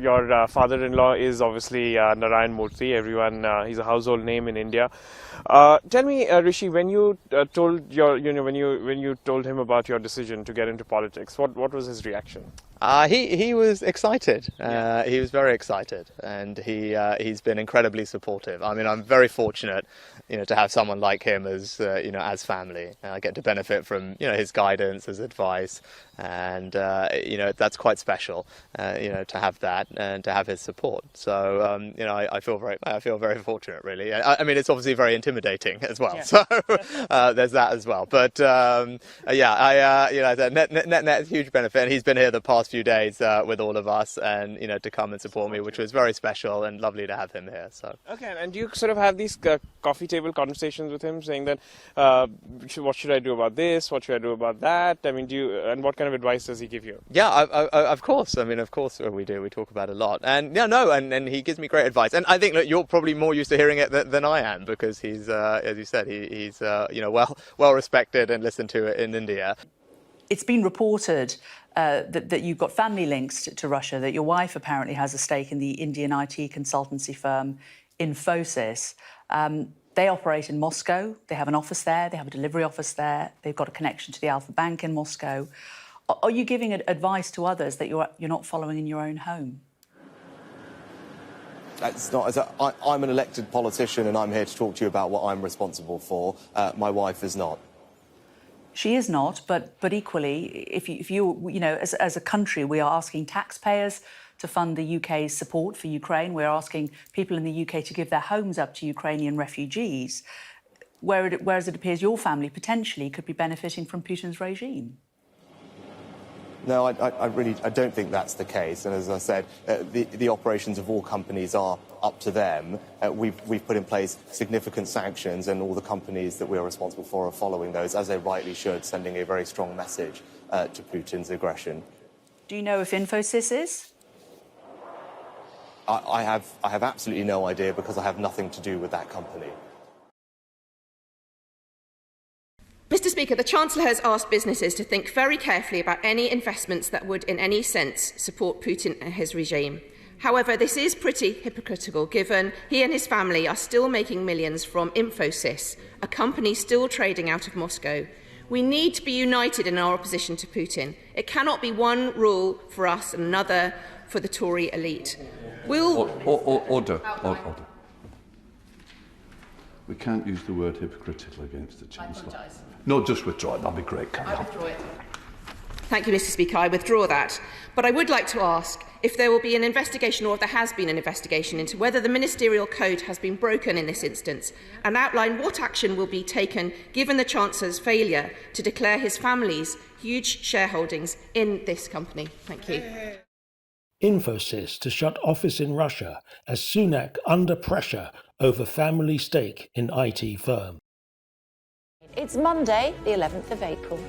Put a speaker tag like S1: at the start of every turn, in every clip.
S1: Your father-in-law is obviously Narayana Murthy. Everyone, he's a household name in India. Tell me, Rishi, when you told when you told him about your decision to get into politics, what was his reaction?
S2: He was excited. He was very excited, and he's been incredibly supportive. I mean, I'm very fortunate, to have someone like him as as family. I get to benefit from his guidance, his advice, and that's quite special. To have that and to have his support. So I feel very fortunate, really. I mean, it's obviously very intimidating as well. Yeah. So there's that as well. But net huge benefit. And he's been here the past few days with all of us, and to come and support me, which was very special and lovely to have him here. So
S1: okay, and do you sort of have these coffee table conversations with him, saying that what should I do about this, what should I do about that? I mean, and what kind of advice does he give you?
S2: Yeah, of course. I mean, of course we do. We talk about it a lot, and and he gives me great advice. And I think that you're probably more used to hearing it than I am, because he's, as you said, he's well respected and listened to in India.
S3: It's been reported that you've got family links to Russia, that your wife apparently has a stake in the Indian IT consultancy firm Infosys. They operate in Moscow. They have an office there. They have a delivery office there. They've got a connection to the Alpha Bank in Moscow. Are you giving advice to others that you're not following in your own home?
S4: It's not. I'm an elected politician, and I'm here to talk to you about what I'm responsible for. My wife is not.
S3: She is not, but equally, if you as a country, we are asking taxpayers to fund the UK's support for Ukraine. We're asking people in the UK to give their homes up to Ukrainian refugees, whereas it appears your family potentially could be benefiting from Putin's regime.
S4: No, I don't think that's the case. And as I said, the operations of all companies are up to them. We've put in place significant sanctions, and all the companies that we are responsible for are following those, as they rightly should, sending a very strong message to Putin's aggression.
S3: Do you know if Infosys is?
S4: I have absolutely no idea, because I have nothing to do with that company.
S5: Mr Speaker, the Chancellor has asked businesses to think very carefully about any investments that would in any sense support Putin and his regime. However, this is pretty hypocritical, given he and his family are still making millions from Infosys, a company still trading out of Moscow. We need to be united in our opposition to Putin. It cannot be one rule for us and another for the Tory elite.
S6: Order. We can't use the word hypocritical against the Chancellor. No, just withdraw it. That'd be great.
S5: I withdraw it. Thank you, Mr Speaker. I withdraw that. But I would like to ask if there will be an investigation, or if there has been an investigation, into whether the ministerial code has been broken in this instance, and outline what action will be taken given the Chancellor's failure to declare his family's huge shareholdings in this company. Thank you.
S7: Infosys to shut office in Russia as Sunak under pressure over family stake in IT firm.
S8: It's Monday, the 11th of April.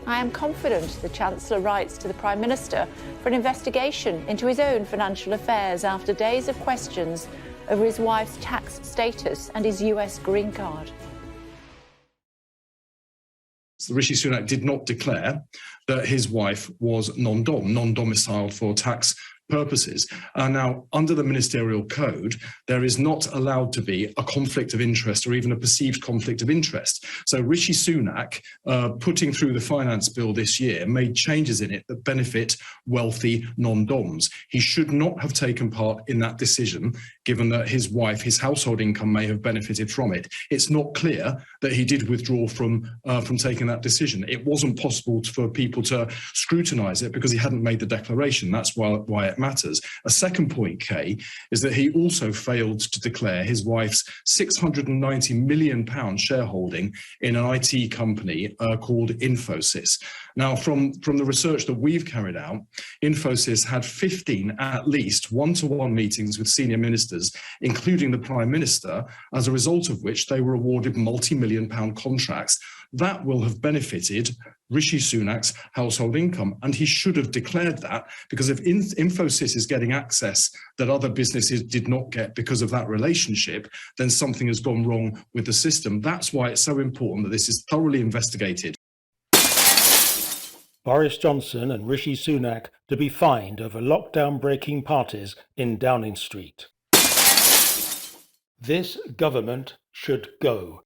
S8: I am confident, the Chancellor writes to the Prime Minister, for an investigation into his own financial affairs after days of questions over his wife's tax status and his US green card.
S9: Rishi Sunak did not declare that his wife was non-domiciled for tax purposes. Now, under the ministerial code, there is not allowed to be a conflict of interest, or even a perceived conflict of interest. So Rishi Sunak, putting through the finance bill this year, made changes in it that benefit wealthy non-doms. He should not have taken part in that decision, given that his wife, his household income, may have benefited from it. It's not clear that he did withdraw from taking that decision. It wasn't possible for people to scrutinise it because he hadn't made the declaration. That's why it matters. A second point, Kay, is that he also failed to declare his wife's £690 million shareholding in an IT company called Infosys. Now, from the research that we've carried out, Infosys had 15 at least one-to-one meetings with senior ministers, including the Prime Minister, as a result of which they were awarded multi-million-pound contracts. That will have benefited Rishi Sunak's household income, and he should have declared that, because if Infosys is getting access that other businesses did not get because of that relationship, then something has gone wrong with the system. That's why it's so important that this is thoroughly investigated.
S7: Boris Johnson and Rishi Sunak to be fined over lockdown-breaking parties in Downing Street. This government should go.